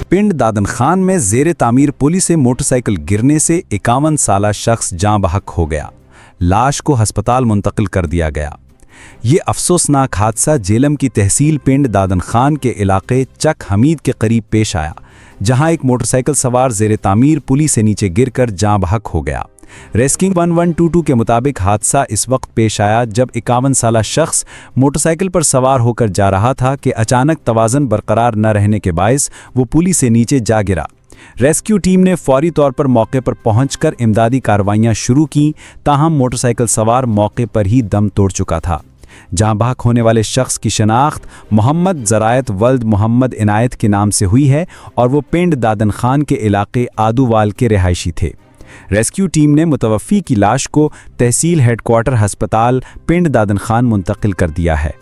पिंड दादन खान में ज़ेरे तामीर पुली से मोटरसाइकिल गिरने से 51 साला शख्स जाँ बहक हो गया। लाश को अस्पताल मुंतकिल कर दिया गया। ये अफसोसनाक हादसा झेलम की तहसील पिंड दादन खान के इलाके चक हमीद के करीब पेश आया, जहां एक मोटरसाइकिल सवार ज़ेरे तामीर पुली से नीचे गिरकर जाँ बहक हो गया। रेस्क्यू 1122 के मुताबिक हादसा इस वक्त पेश आया जब 51 साला शख्स मोटरसाइकिल पर सवार होकर जा रहा था कि अचानक तवाज़न बरकरार न रहने के बायस वो पुली से नीचे जा गिरा। रेस्क्यू टीम ने फौरी तौर पर मौके पर पहुंचकर इमदादी कार्रवाइयां शुरू की, ताहम मोटरसाइकिल सवार मौके पर ही दम तोड़ चुका था। जाँ बहक होने वाले शख्स की शनाख्त मोहम्मद ज़रायत वल्द मोहम्मद इनायत के नाम से हुई है और वो पिंड दादन खान के इलाके आदूवाल के रिहायशी थे। रेस्क्यू टीम ने मुतवफ़ी की लाश को तहसील हेडक्वार्टर अस्पताल पिंड दादन खान मुंतकिल कर दिया है।